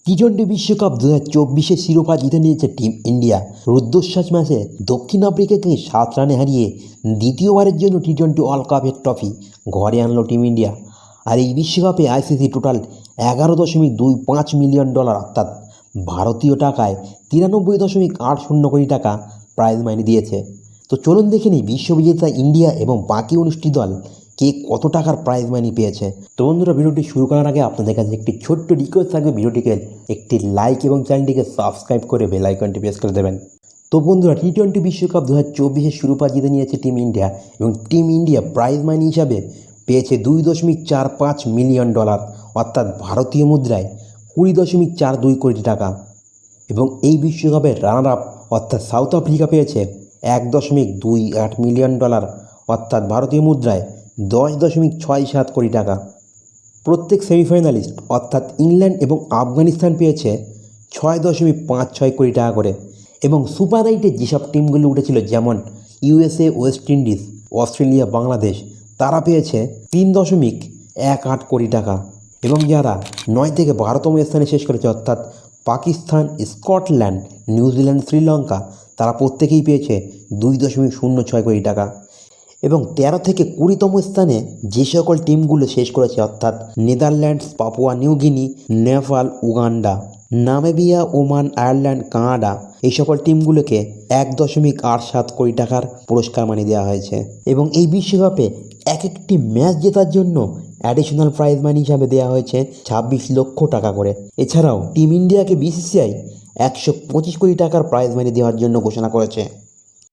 টি-20 বিশ্বকাপ 2024-এর শিরোপা জিতে নিয়েছে টিম ইন্ডিয়া। রুদ্ধশ্বাস ম্যাচে দক্ষিণ আফ্রিকাকে 7 রানে হারিয়ে দ্বিতীয়বারের জন্য টি-20 ওয়ার্ল্ড কাপের ট্রফি ঘরে আনলো টিম ইন্ডিয়া। আর এই বিশ্বকাপে আইসিসি টোটাল $11.25 মিলিয়ন অর্থাৎ ভারতীয় টাকায় 93.80 কোটি টাকা প্রাইজ মানি দিয়েছে। তো চলুন দেখে নিই বিশ্ববিজেতা ইন্ডিয়া এবং বাকি 19টি দল কে কত টাকার প্রাইজ মানি পেয়েছে। তো বন্ধুরা, ভিডিওটি শুরু করার আগে আপনাদের কাছে একটি ছোট্ট রিকোয়েস্ট থাকবে, ভিডিওটিকে একটি লাইক এবং চ্যানেলটিকে সাবস্ক্রাইব করে বেল আইকনটি প্রেস করে দেবেন। তো বন্ধুরা, টি-20 বিশ্বকাপ 2024-এর শিরোপা জিতে নিয়েছে টিম ইন্ডিয়া এবং টিম ইন্ডিয়া প্রাইজ মানি হিসাবে পেয়েছে $2.45 মিলিয়ন অর্থাৎ ভারতীয় মুদ্রায় 20.42 কোটি টাকা। এবং এই বিশ্বকাপের রানার আপ অর্থাৎ সাউথ আফ্রিকা পেয়েছে $1.28 মিলিয়ন অর্থাৎ ভারতীয় মুদ্রায় 10.67 কোটি টাকা। প্রত্যেক সেমিফাইনালিস্ট অর্থাৎ ইংল্যান্ড এবং আফগানিস্তান পেয়েছে 6.56 কোটি টাকা করে। এবং সুপার 8-এ যেসব টিমগুলো উঠেছিল যেমন USA, West Indies, Australia, Bangladesh, তারা পেয়েছে 3.18 কোটি টাকা। এবং যারা 9 থেকে 12তম স্থানে শেষ করেছে অর্থাৎ পাকিস্তান, স্কটল্যান্ড, নিউজিল্যান্ড, শ্রীলঙ্কা, তারা প্রত্যেকেই পেয়েছে 2.06 কোটি টাকা। এবং 13 থেকে 20তম স্থানে যে সকল টিমগুলো শেষ করেছে অর্থাৎ Netherlands, Papua New Guinea, Nepal, Uganda, Namibia, Oman, Ireland, Canada, এই সকল টিমগুলোকে 1.87 কোটি টাকার পুরস্কার মানি দেওয়া হয়েছে। এবং এই বিশ্বকাপে এক একটি ম্যাচ জেতার জন্য অ্যাডিশনাল প্রাইজ মানি হিসাবে দেওয়া হয়েছে 26 লক্ষ টাকা করে। এছাড়াও টিম ইন্ডিয়াকে বিসিসিআই 125 কোটি টাকার প্রাইজ মানি দেওয়ার জন্য ঘোষণা করেছে।